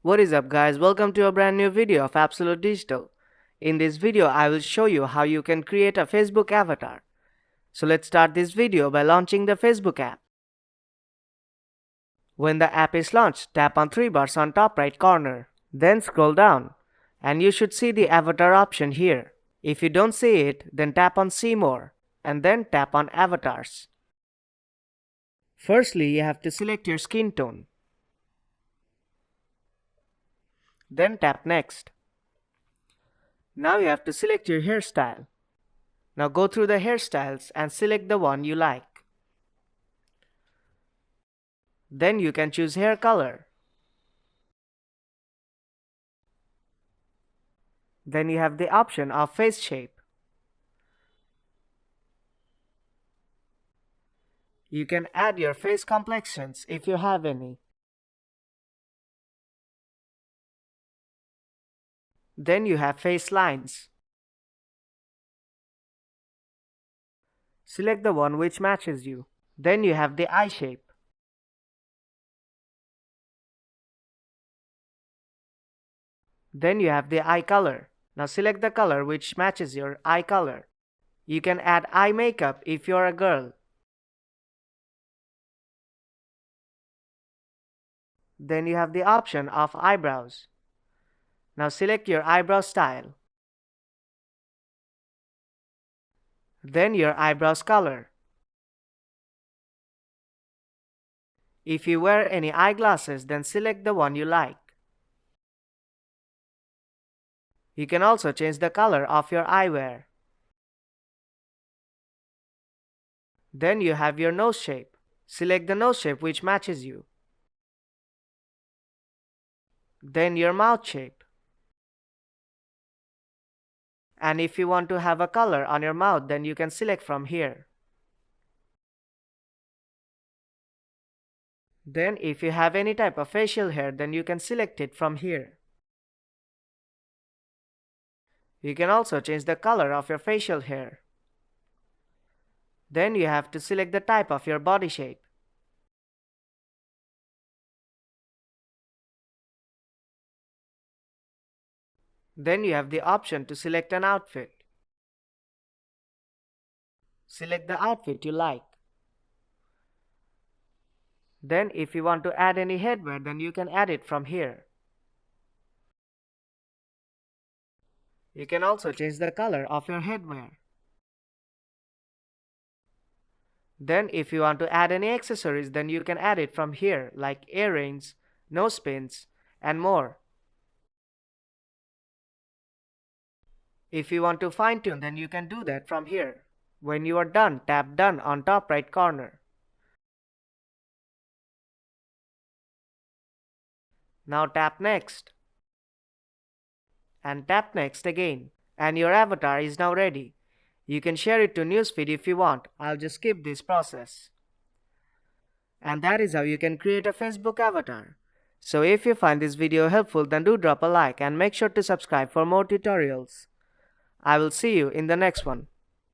What is up guys, welcome to a brand new video of Absolute Digital. In this video I will show you how you can create a Facebook avatar. So let's start this video by launching the Facebook app. When the app is launched, tap on three bars on top right corner. Then scroll down and you should see the avatar option here. If you don't see it, then tap on see more and then tap on avatars. Firstly, you have to select your skin tone. Then tap next. Now you have to select your hairstyle. Now go through the hairstyles and select the one you like. Then you can choose hair color. Then you have the option of face shape. You can add your face complexions if you have any. Then you have face lines. Select the one which matches you. Then you have the eye shape. Then you have the eye color. Now select the color which matches your eye color. You can add eye makeup if you're a girl. Then you have the option of eyebrows. Now select your eyebrow style. Then your eyebrows color. If you wear any eyeglasses, then select the one you like. You can also change the color of your eyewear. Then you have your nose shape. Select the nose shape which matches you. Then your mouth shape. And if you want to have a color on your mouth, then you can select from here. Then if you have any type of facial hair, then you can select it from here. You can also change the color of your facial hair. Then you have to select the type of your body shape. Then you have the option to select an outfit. Select the outfit you like. Then if you want to add any headwear, then you can add it from here. You can also change the color of your headwear. Then if you want to add any accessories, then you can add it from here like earrings, nose pins, and more. If you want to fine tune, then you can do that from here. When you are done, tap done on top right corner. Now tap next. And tap next again. And your avatar is now ready. You can share it to newsfeed if you want. I'll just skip this process. And that is how you can create a Facebook avatar. So if you find this video helpful, then do drop a like and make sure to subscribe for more tutorials. I will see you in the next one.